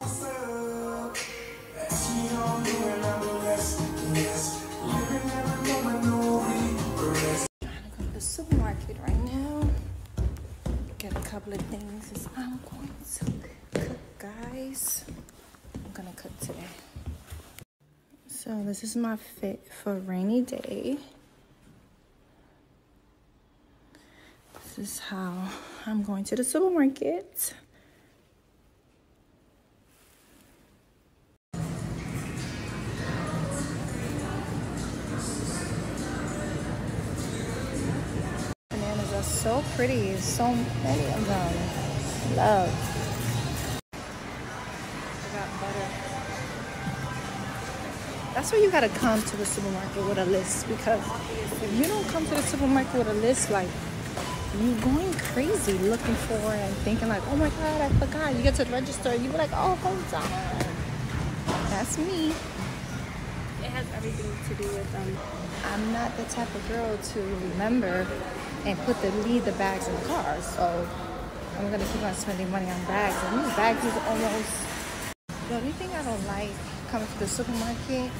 The supermarket right now. Get a couple of things as I'm going to cook, guys. I'm gonna cook today. So this is my fit for a rainy day. This is how I'm going to the supermarket. Bananas are so pretty. So many of them. Love. I got butter. That's why you gotta come to the supermarket with a list, because if you don't come to the supermarket with a list, like, you're going crazy looking for it and thinking like, oh my God, I forgot. You get to the register, you be like, oh, hold on. That's me. It has everything to do with I'm not the type of girl to remember and leave the bags in the car. So I'm gonna keep on spending money on bags. And these bags is almost, the only thing I don't like coming to the supermarket,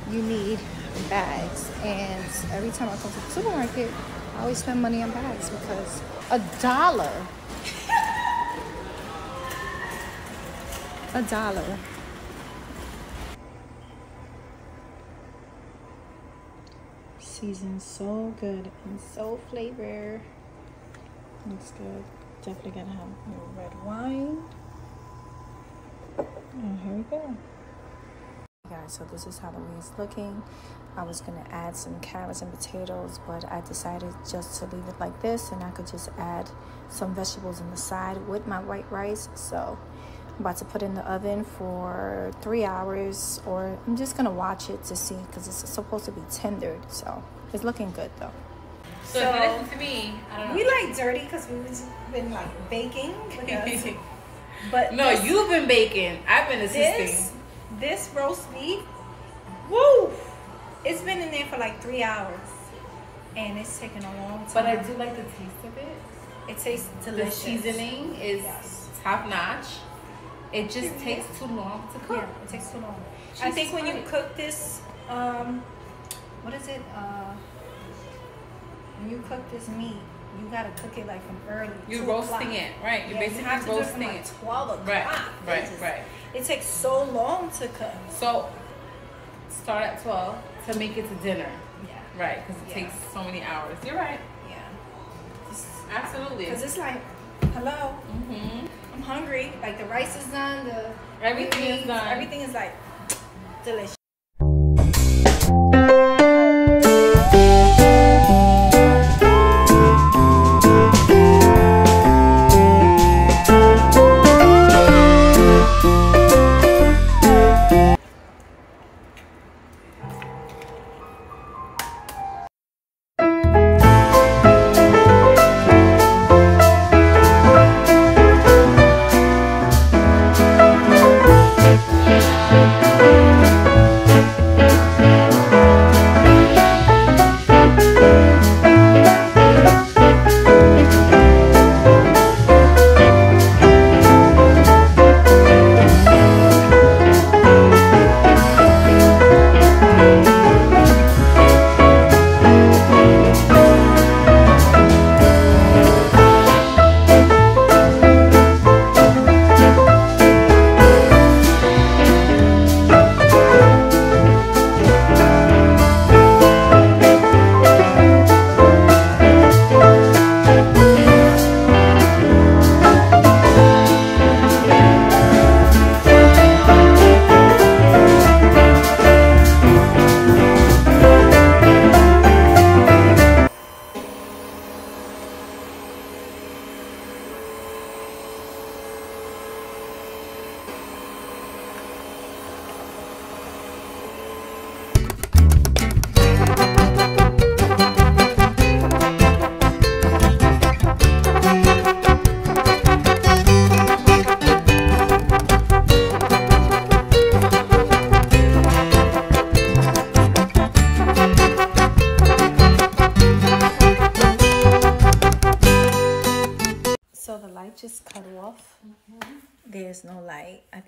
you need bags. And every time I come to the supermarket, I always spend money on bags because $1. $1. Seasoned so good and so flavor. Looks good. Definitely gonna have a red wine. And here we go. Guys, so this is how the way it's looking. I was gonna add some carrots and potatoes, but I decided just to leave it like this, and I could just add some vegetables on the side with my white rice. So I'm about to put it in the oven for 3 hours, or I'm just gonna watch it to see, because it's supposed to be tendered. So it's looking good though. So listen to me. I don't know. We like dirty because we've been like baking. But no, you've been baking. I've been assisting. This roast beef, woo! It's been in there for like 3 hours, and it's taken a long time. But I do like the taste of it. It tastes delicious. The seasoning is top notch. It just takes too long to cook. Yeah, it takes too long. I think when you cook this, what is it? When you cook this meat, you gotta cook it like from early. You're roasting it, right? You're basically roasting it. 12 o'clock. Right. It takes so long to cook. So start at 12 to make it to dinner. Yeah. Right, because it takes so many hours. You're right. Yeah. Absolutely. Because it's like, hello. Mm-hmm. I'm hungry. Like the rice is done. Everything is done. Everything is like delicious.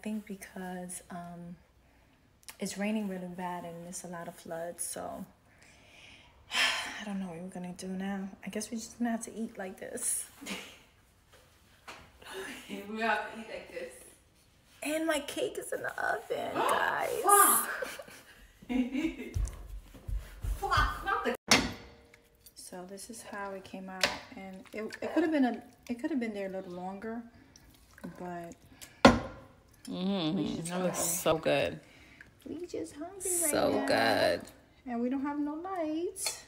think because it's raining really bad and there's a lot of floods, so I don't know what we're gonna do now. I guess we're just gonna have to eat like this. We have to eat like this. And my cake is in the oven, guys. So this is how it came out, and it could have been there a little longer, but That looks so good. we just hungry right So now. good. And we don't have no lights.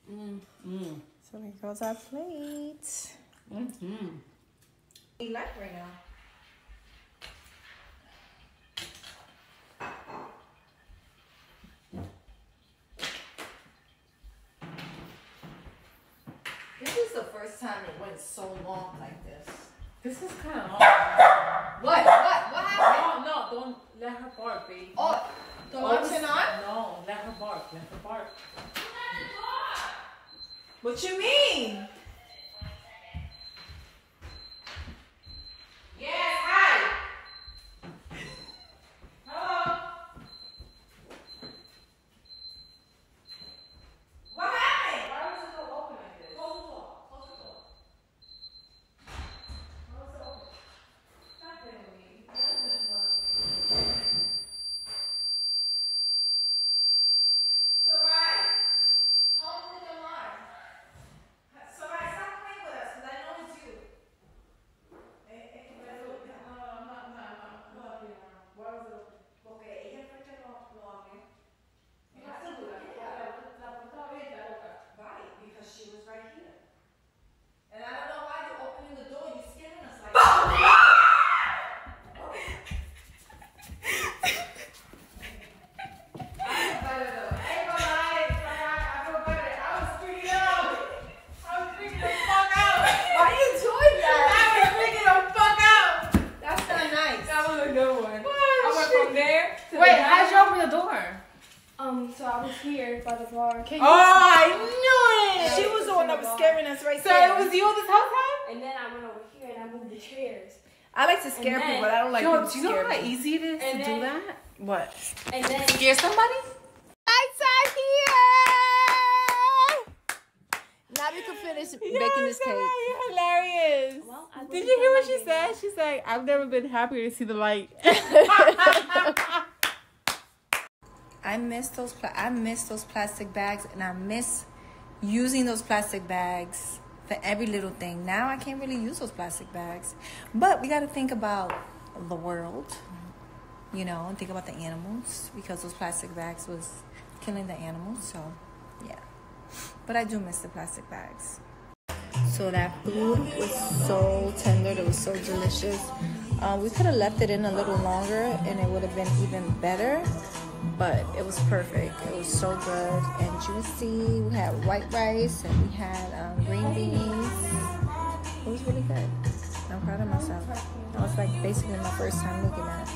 So here goes our plate. We like right now. This is the first time it went so long like this. This is kind of long. What happened? No, don't let her bark, baby. Oh, the lights are on? No, let her bark. Let her bark. What you mean? Yes, hi. Hello. What happened? Why was the door open like this? Close the door. Close the door. Why was it open? Stop playing with me. Soraya, how old is your alarm? Soraya, stop playing with us, because I know it's you. Porque ella fue que lo abrió. Right, because she was right here. And I don't know why you're opening the door. You're scaring us like that. Why are you doing that? I was freaking the fuck out. That's not nice. That was a good one. I went from there to Wait, the how'd you open the door? So I was here by the bar. I knew it. She was the one that was scaring us right So there. it was you this whole time? And then I went over here and I moved the chairs. I like to scare And then- people, but I don't like Yo, people do to you know scare how me. easy it is And to then- do that? What? And then Scare somebody? Lights are here! Now we can finish baking this cake. You're hilarious. well, I Did you hear what she said? She's like, I've never been happier to see the light. I miss those plastic bags, and I miss using those plastic bags for every little thing. Now I can't really use those plastic bags, but we got to think about the world, you know, and think about the animals, because those plastic bags was killing the animals. So yeah, but I do miss the plastic bags. So that food was so tender. It was so delicious. We could have left it in a little longer and it would have been even better, but it was perfect. It was so good and juicy. We had white rice and we had green beans. It was really good. I'm proud of myself. That was like basically my first time making that.